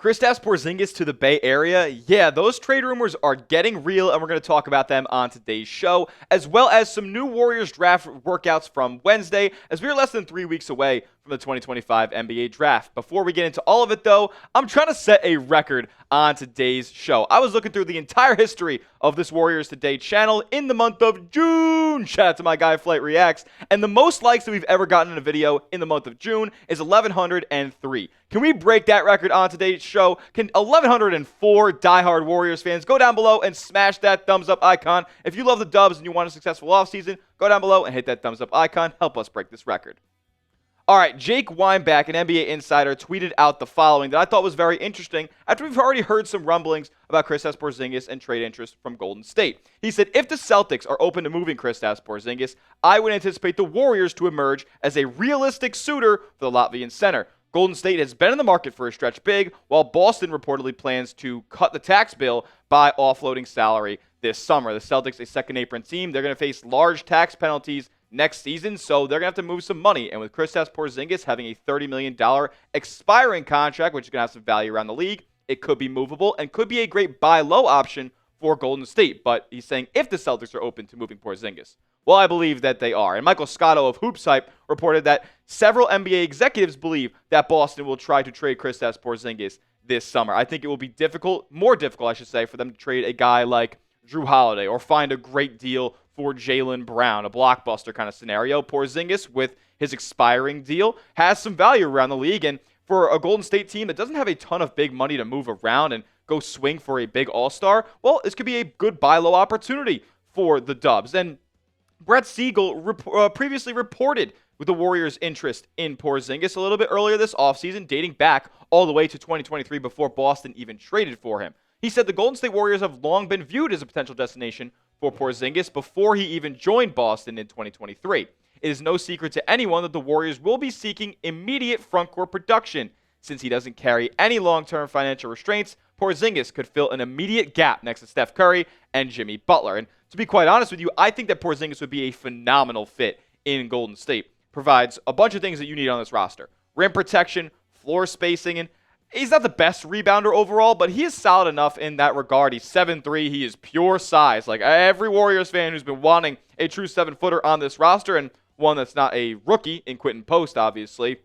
Kristaps Porzingis to the Bay Area. Yeah, those trade rumors are getting real, and we're going to talk about them on today's show, as well as some new Warriors draft workouts from Wednesday, as we are less than 3 weeks away from the 2025 NBA draft. Before we get into all of it, though, I'm trying to set a record on today's show. I was looking through the entire history of this Warriors Today channel in the month of June. Shout out to my guy Flight Reacts. And the most likes that we've ever gotten in a video in the month of June is 1,103. Can we break that record on today's show? Can 1,104 diehard Warriors fans go down below and smash that thumbs up icon? If you love the Dubs and you want a successful offseason, go down below and hit that thumbs up icon. Help us break this record. All right, Jake Weinbach, an NBA insider, tweeted out the following that I thought was very interesting after we've already heard some rumblings about Kristaps Porzingis and trade interest from Golden State. He said, if the Celtics are open to moving Kristaps Porzingis, I would anticipate the Warriors to emerge as a realistic suitor for the Latvian center. Golden State has been in the market for a stretch big, while Boston reportedly plans to cut the tax bill by offloading salary this summer. The Celtics, a second apron team, they're going to face large tax penalties next season, so they're going to have to move some money. And with Kristaps Porzingis having a $30 million expiring contract, which is going to have some value around the league, it could be movable and could be a great buy low option for Golden State. But he's saying if the Celtics are open to moving Porzingis. Well, I believe that they are. And Michael Scotto of Hoops Hype reported that several NBA executives believe that Boston will try to trade Kristaps Porzingis this summer. I think it will be difficult, more difficult, I should say, for them to trade a guy like Drew Holiday or find a great deal for Jaylen Brown, a blockbuster kind of scenario. Porzingis, with his expiring deal, has some value around the league. And for a Golden State team that doesn't have a ton of big money to move around and go swing for a big all-star, well, this could be a good buy low opportunity for the Dubs. And Brett Siegel previously reported with the Warriors' interest in Porzingis a little bit earlier this offseason, dating back all the way to 2023 before Boston even traded for him. He said the Golden State Warriors have long been viewed as a potential destination for Porzingis before he even joined Boston in 2023. It is no secret to anyone that the Warriors will be seeking immediate frontcourt production. Since he doesn't carry any long-term financial restraints, Porzingis could fill an immediate gap next to Steph Curry and Jimmy Butler. And to be quite honest with you, I think that Porzingis would be a phenomenal fit in Golden State. Provides a bunch of things that you need on this roster. Rim protection, floor spacing, and he's not the best rebounder overall, but he is solid enough in that regard. He's 7'3". He is pure size. Like every Warriors fan who's been wanting a true 7-footer on this roster, and one that's not a rookie in Quentin Post, obviously,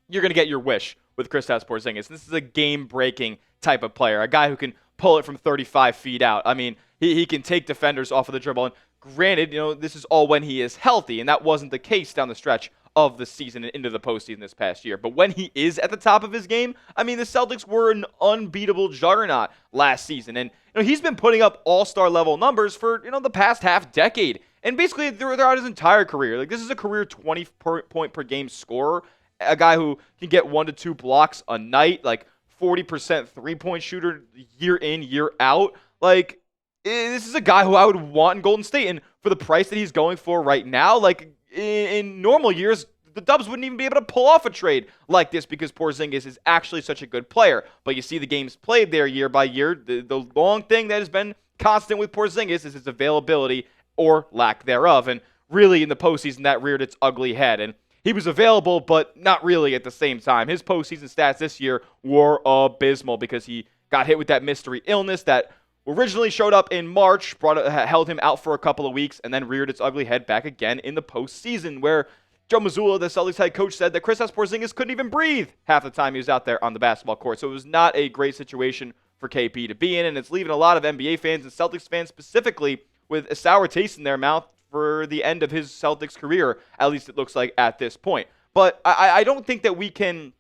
you're going to get your wish with Kristaps Porzingis. This is a game-breaking type of player, a guy who can pull it from 35 feet out. I mean, he can take defenders off of the dribble. And granted, this is all when he is healthy, and that wasn't the case down the stretch of the season and into the postseason this past year. But when he is at the top of his game, I mean, the Celtics were an unbeatable juggernaut last season. And he's been putting up all-star level numbers for, the past half decade. And basically, throughout his entire career. Like, this is a career 20-point per game scorer, a guy who can get 1 to 2 blocks a night, like 40% three-point shooter year in, year out. Like, this is a guy who I would want in Golden State. And for the price that he's going for right now, like, in normal years, the Dubs wouldn't even be able to pull off a trade like this because Porzingis is actually such a good player. But you see the games played there year by year. The long thing that has been constant with Porzingis is his availability or lack thereof. And really, in the postseason, that reared its ugly head. And he was available, but not really at the same time. His postseason stats this year were abysmal because he got hit with that mystery illness that originally showed up in March, held him out for a couple of weeks, and then reared its ugly head back again in the postseason, where Joe Mazzulla, the Celtics head coach, said that Kristaps Porzingis couldn't even breathe half the time he was out there on the basketball court. So it was not a great situation for KP to be in, and it's leaving a lot of NBA fans and Celtics fans specifically with a sour taste in their mouth for the end of his Celtics career, at least it looks like at this point. But I don't think that we can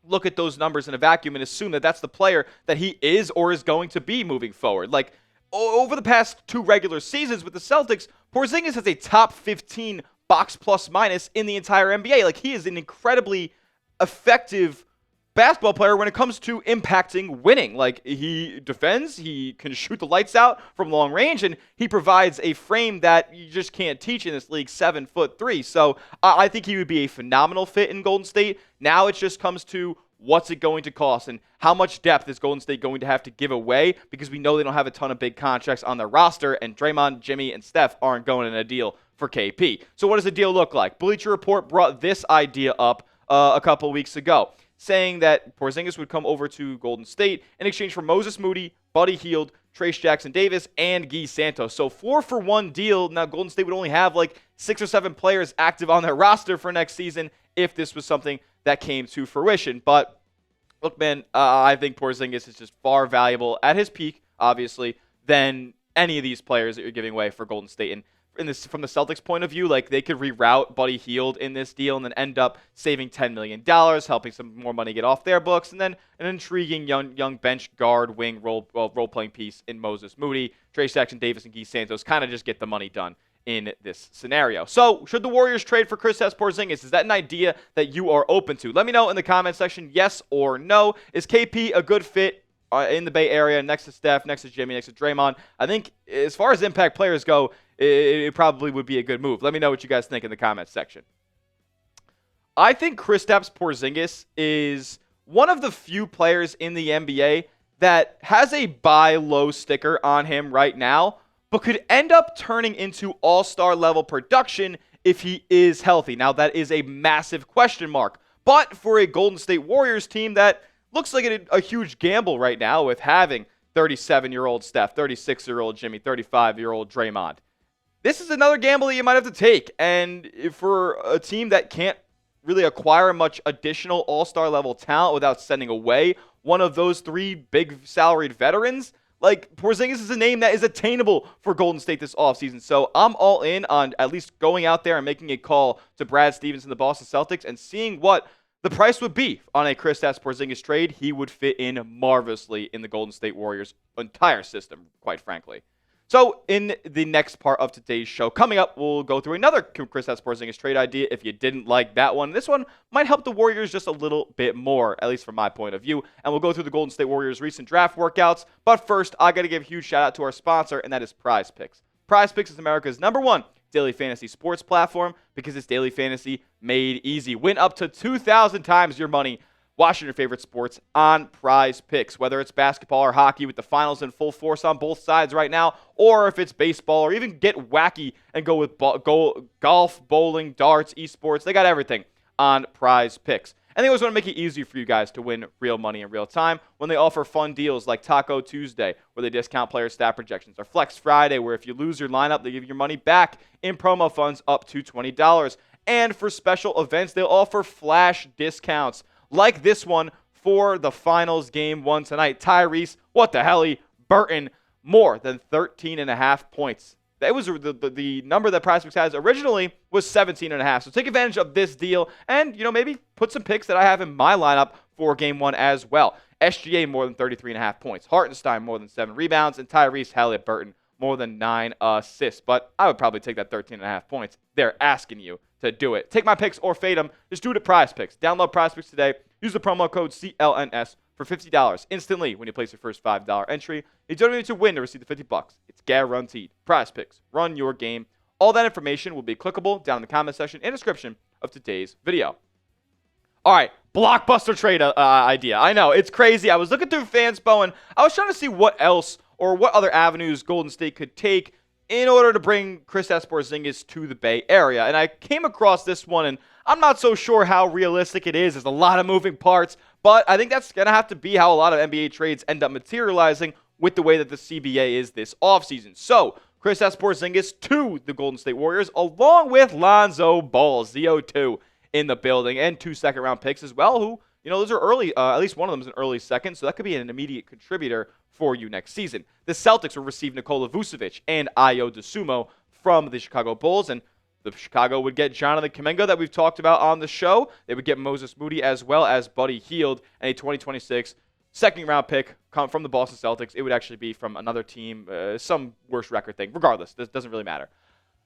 look at those numbers in a vacuum and assume that that's the player that he is or is going to be moving forward. Like, over the past 2 regular seasons with the Celtics, Porzingis has a top 15 box plus minus in the entire NBA. Like, he is an incredibly effective basketball player when it comes to impacting winning. Like, he defends, he can shoot the lights out from long range, and he provides a frame that you just can't teach in this league, 7'3". So I think he would be a phenomenal fit in Golden State. Now it just comes to what's it going to cost and how much depth is Golden State going to have to give away, because we know they don't have a ton of big contracts on their roster, and Draymond, Jimmy, and Steph aren't going in a deal for KP. So what does the deal look like? Bleacher Report brought this idea up a couple weeks ago. saying that Porzingis would come over to Golden State in exchange for Moses Moody, Buddy Hield, Trace Jackson-Davis, and Guy Santos. So 4-for-1 deal. Now Golden State would only have like 6 or 7 players active on their roster for next season if this was something that came to fruition. But look, man, I think Porzingis is just far valuable at his peak, obviously, than any of these players that you're giving away for Golden State. And from the Celtics' point of view, like they could reroute Buddy Hield in this deal and then end up saving $10 million, helping some more money get off their books, and then an intriguing young bench guard wing role-playing piece in Moses Moody, Trace Jackson-Davis, and Guy Santos kind of just get the money done in this scenario. So, should the Warriors trade for Kristaps Porzingis? Is that an idea that you are open to? Let me know in the comment section, yes or no. Is KP a good fit in the Bay Area, next to Steph, next to Jimmy, next to Draymond? I think as far as impact players go, it probably would be a good move. Let me know what you guys think in the comments section. I think Kristaps Porzingis is one of the few players in the NBA that has a buy low sticker on him right now, but could end up turning into all-star level production if he is healthy. Now, that is a massive question mark. But for a Golden State Warriors team that looks like a huge gamble right now with having 37-year-old Steph, 36-year-old Jimmy, 35-year-old Draymond, this is another gamble that you might have to take. And for a team that can't really acquire much additional all-star level talent without sending away one of those 3 big salaried veterans, like Porzingis is a name that is attainable for Golden State this offseason. So I'm all in on at least going out there and making a call to Brad Stevens and the Boston Celtics and seeing what the price would be on a Kristaps Porzingis trade. He would fit in marvelously in the Golden State Warriors' entire system, quite frankly. So in the next part of today's show, coming up, we'll go through another Kristaps Porzingis trade idea if you didn't like that one. This one might help the Warriors just a little bit more, at least from my point of view. And we'll go through the Golden State Warriors' recent draft workouts. But first, I got to give a huge shout out to our sponsor, and that is Prize Picks. Prize Picks is America's #1 daily fantasy sports platform because it's daily fantasy made easy. Win up to 2,000 times your money watching your favorite sports on Prize Picks, whether it's basketball or hockey with the finals in full force on both sides right now, or if it's baseball, or even get wacky and go with golf, bowling, darts, esports. They got everything on Prize Picks. And they always want to make it easy for you guys to win real money in real time when they offer fun deals like Taco Tuesday, where they discount player stat projections, or Flex Friday, where if you lose your lineup, they give you your money back in promo funds up to $20. And for special events, they'll offer flash discounts like this one for the finals game 1 tonight. Tyrese, what the hell, Burton, more than 13.5 points. That was the number that Prize Picks has originally was 17.5. So take advantage of this deal and, maybe put some picks that I have in my lineup for game 1 as well. SGA more than 33.5 points. Hartenstein more than 7 rebounds. And Tyrese Halliburton more than 9 assists. But I would probably take that 13.5 points. They're asking you to do it. Take my picks or fade them. Just do it at Prize Picks. Download Prize Picks today. Use the promo code CLNS for $50 instantly when you place your first $5 entry. You don't need to win to receive the $50. It's guaranteed. Prize Picks. Run your game. All that information will be clickable down in the comment section and description of today's video. All right, Blockbuster trade idea. I know, it's crazy. I was looking through Fanspo, and I was trying to see what else or what other avenues Golden State could take in order to bring Kristaps Porzingis to the Bay Area. And I came across this one, and I'm not so sure how realistic it is. There's a lot of moving parts, but I think that's going to have to be how a lot of NBA trades end up materializing with the way that the CBA is this offseason. So, Kristaps Porzingis to the Golden State Warriors, along with Lonzo Ball, ZO2, in the building, and 2 second-round picks as well, who, those are early, at least one of them is an early second, so that could be an immediate contributor for you next season. The Celtics will receive Nikola Vucevic and Ayo Dosunmu from the Chicago Bulls, and the Chicago would get Jonathan Kuminga that we've talked about on the show. They would get Moses Moody as well as Buddy Hield, and a 2026 second-round pick from the Boston Celtics. It would actually be from another team, some worse record thing. Regardless, this doesn't really matter.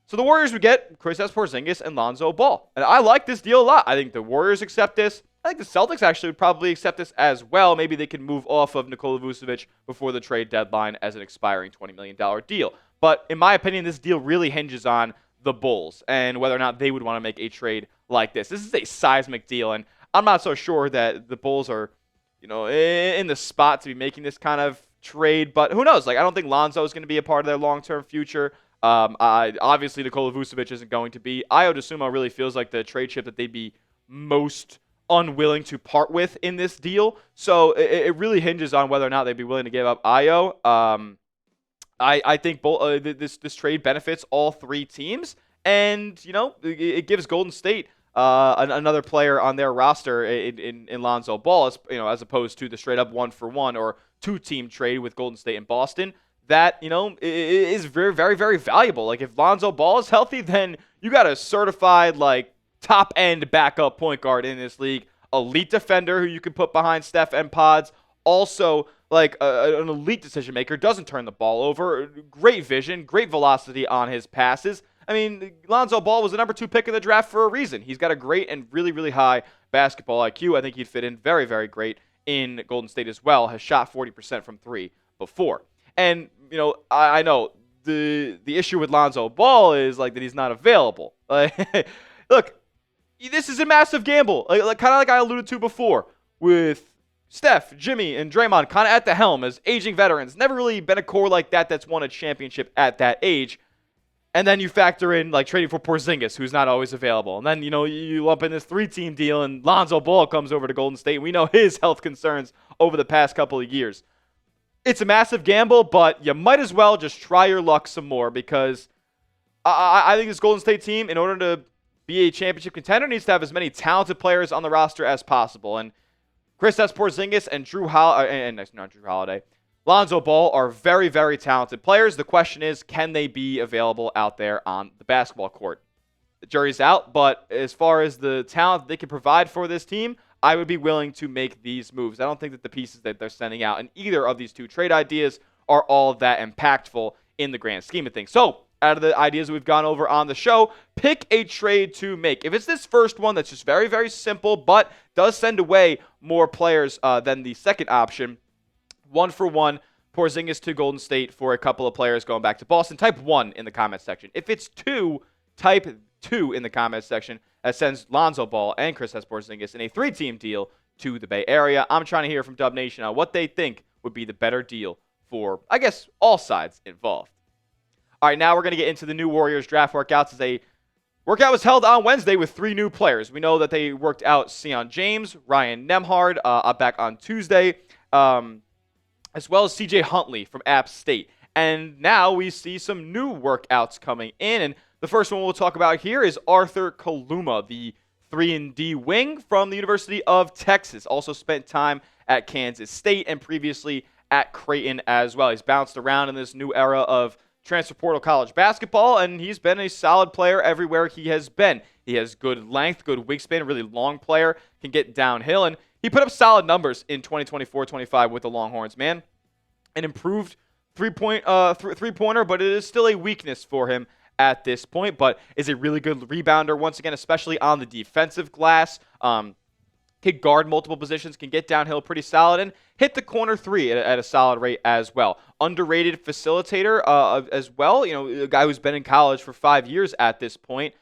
So the Warriors would get Kristaps Porzingis and Lonzo Ball. And I like this deal a lot. I think the Warriors accept this. I think the Celtics actually would probably accept this as well. Maybe they can move off of Nikola Vucevic before the trade deadline as an expiring $20 million deal. But in my opinion, this deal really hinges on the Bulls and whether or not they would want to make a trade like this. This is a seismic deal, and I'm not so sure that the Bulls are, in the spot to be making this kind of trade. But who knows? I don't think Lonzo is going to be a part of their long-term future. Obviously, Nikola Vucevic isn't going to be. Ayo Dosunmu really feels like the trade chip that they'd be most unwilling to part with in this deal. So it really hinges on whether or not they'd be willing to give up Io. I think this trade benefits all three teams, and it gives Golden State another player on their roster in Lonzo Ball, as opposed to the straight up 1-for-1 or 2-team trade with Golden State and Boston. That is very, very, very valuable. Like, if Lonzo Ball is healthy, then you got a certified top end backup point guard in this league, elite defender who you can put behind Steph and Pods. Also, an elite decision maker, doesn't turn the ball over, great vision, great velocity on his passes. I mean, Lonzo Ball was the number 2 pick in the draft for a reason. He's got a great and really, really high basketball IQ. I think he'd fit in very, very great in Golden State as well. Has shot 40% from 3 before. And, I know the issue with Lonzo Ball is that he's not available. Look, this is a massive gamble. Kind of like I alluded to before with Steph, Jimmy, and Draymond kind of at the helm as aging veterans. Never really been a core like that's won a championship at that age. And then you factor in trading for Porzingis, who's not always available. And then, you lump in this 3-team deal, and Lonzo Ball comes over to Golden State. We know his health concerns over the past couple of years. It's a massive gamble, but you might as well just try your luck some more, because I think this Golden State team, in order to be a championship contender, needs to have as many talented players on the roster as possible. And Kristaps Porzingis and not Drew Holiday, Lonzo Ball are very, very talented players. The question is, can they be available out there on the basketball court? The jury's out, but as far as the talent they can provide for this team, I would be willing to make these moves. I don't think that the pieces that they're sending out in either of these 2 trade ideas are all that impactful in the grand scheme of things. So, out of the ideas we've gone over on the show, pick a trade to make. If it's this first one that's just very, very simple, but does send away more players than the second option, 1-for-1, Porzingis to Golden State for a couple of players going back to Boston, type 1 in the comments section. If it's 2, type 2 in the comments section. That sends Lonzo Ball and Kristaps Porzingis in a 3-team deal to the Bay Area. I'm trying to hear from Dub Nation on what they think would be the better deal for, I guess, all sides involved. All right, now we're going to get into the new Warriors draft workouts. As a workout was held on Wednesday with 3 new players. We know that they worked out Sion James, Ryan Nembhard back on Tuesday, as well as CJ Huntley from App State. And now we see some new workouts coming in. And the first one we'll talk about here is Arthur Kaluma, the 3-and-D wing from the University of Texas. Also spent time at Kansas State and previously at Creighton as well. He's bounced around in this new era of transfer portal college basketball, and he's been a solid player everywhere he has been. He has good length, good wingspan, a really long player, can get downhill, and he put up solid numbers in 2024-25 with the Longhorns, man. An improved three-pointer, but it is still a weakness for him at this point, but is a really good rebounder once again, especially on the defensive glass. Can guard multiple positions, can get downhill pretty solid, and hit the corner 3 at a solid rate as well. Underrated facilitator as well. A guy who's been in college for 5 years at this point.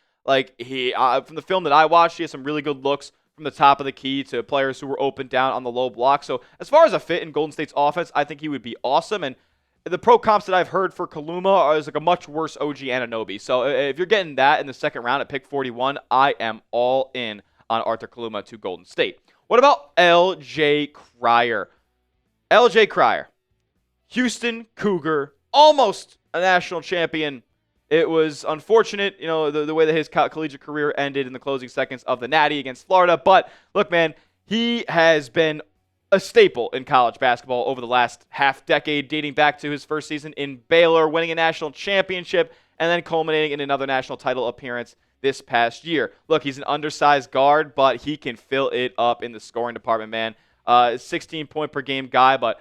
He from the film that I watched, he has some really good looks from the top of the key to players who were open down on the low block. So as far as a fit in Golden State's offense, I think he would be awesome. And the pro comps that I've heard for Kaluma is a much worse OG Anunoby. So if you're getting that in the second round at pick 41, I am all in on Arthur Kaluma to Golden State. What about L.J. Cryer? L.J. Cryer, Houston Cougar, almost a national champion. It was unfortunate, the way that his collegiate career ended in the closing seconds of the Natty against Florida. But look, man, he has been a staple in college basketball over the last half decade, dating back to his first season in Baylor, winning a national championship, and then culminating in another national title appearance this past year. Look, he's an undersized guard, but he can fill it up in the scoring department, man. 16-point per game guy, but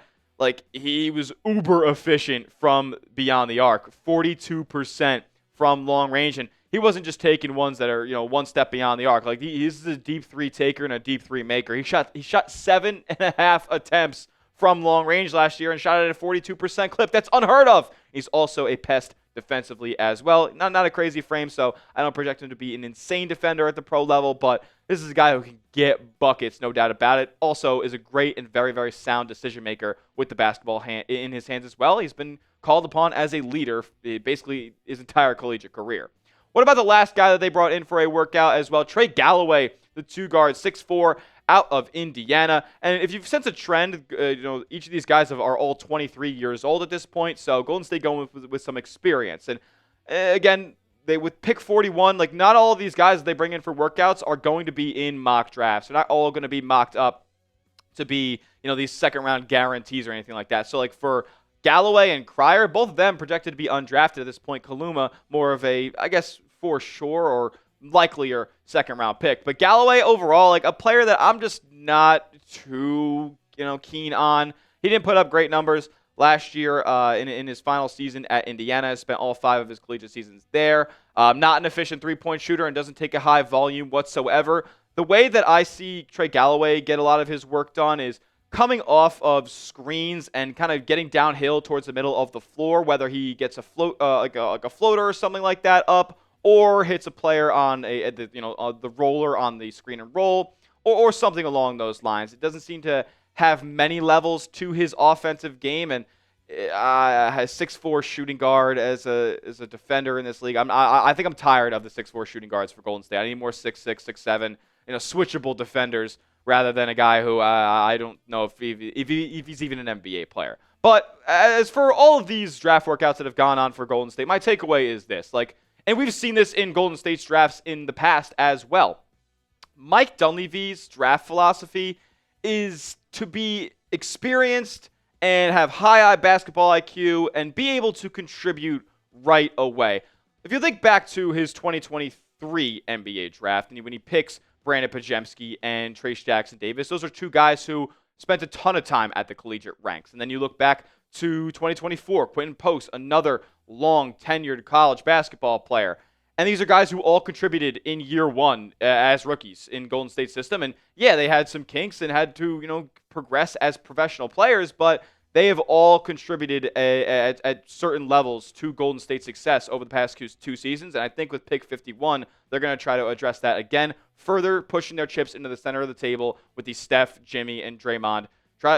he was uber efficient from beyond the arc, 42% from long range, and he wasn't just taking ones that are one step beyond the arc. He's a deep 3 taker and a deep 3 maker. He shot 7.5 attempts from long range last year and shot it at a 42% clip. That's unheard of. He's also a pest defensively as well. Not a crazy frame, so I don't project him to be an insane defender at the pro level, but this is a guy who can get buckets, no doubt about it. Also is a great and very, very sound decision maker with the basketball in his hands as well. He's been called upon as a leader basically his entire collegiate career. What about the last guy that they brought in for a workout as well? Trey Galloway, the 2 guard, 6'4", out of Indiana. And if you've sensed a trend, each of these guys are all 23 years old at this point. So Golden State going with some experience. And again, they with pick 41, like not all of these guys they bring in for workouts are going to be in mock drafts. They're not all going to be mocked up to be, these second round guarantees or anything like that. So like for Galloway and Cryer, both of them projected to be undrafted at this point. Kaluma, more of a, I guess, for sure or likelier second round pick. But Galloway overall, like a player that I'm just not too, keen on. He didn't put up great numbers last year in his final season at Indiana. Spent all 5 of his collegiate seasons there. Not an efficient three-point shooter and doesn't take a high volume whatsoever. The way that I see Trey Galloway get a lot of his work done is coming off of screens and kind of getting downhill towards the middle of the floor, whether he gets a float, like a floater or something like that up, or hits a player on the roller on the screen and roll, or something along those lines. It doesn't seem to have many levels to his offensive game, and has 6'4" shooting guard as a defender in this league. I think I'm tired of the 6'4" shooting guards for Golden State. I need more 6'6", 6'7", switchable defenders rather than a guy who I don't know if he's even an NBA player. But as for all of these draft workouts that have gone on for Golden State, my takeaway is this: and we've seen this in Golden State's drafts in the past as well. Mike Dunleavy's draft philosophy is to be experienced and have high basketball IQ and be able to contribute right away. If you think back to his 2023 NBA draft, and when he picks Brandon Podziemski and Trayce Jackson-Davis, those are 2 guys who spent a ton of time at the collegiate ranks. And then you look back to 2024, Quentin Post, another long tenured college basketball player. And these are guys who all contributed in year 1 as rookies in Golden State's system. And yeah, they had some kinks and had to, progress as professional players, but they have all contributed at certain levels to Golden State's success over the past 2 seasons. And I think with pick 51, they're going to try to address that again, further pushing their chips into the center of the table with the Steph, Jimmy, and Draymond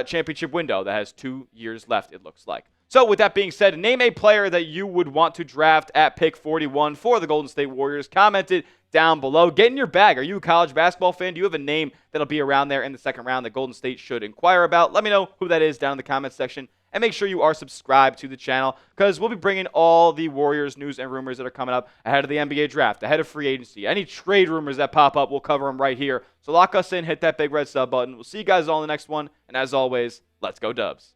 championship window that has 2 years left, it looks like. So with that being said, name a player that you would want to draft at pick 41 for the Golden State Warriors. Comment it down below. Get in your bag. Are you a college basketball fan? Do you have a name that'll be around there in the second round that Golden State should inquire about? Let me know who that is down in the comments section. And make sure you are subscribed to the channel because we'll be bringing all the Warriors news and rumors that are coming up ahead of the NBA draft, ahead of free agency. Any trade rumors that pop up, we'll cover them right here. So lock us in, hit that big red sub button. We'll see you guys all in the next one. And as always, let's go Dubs.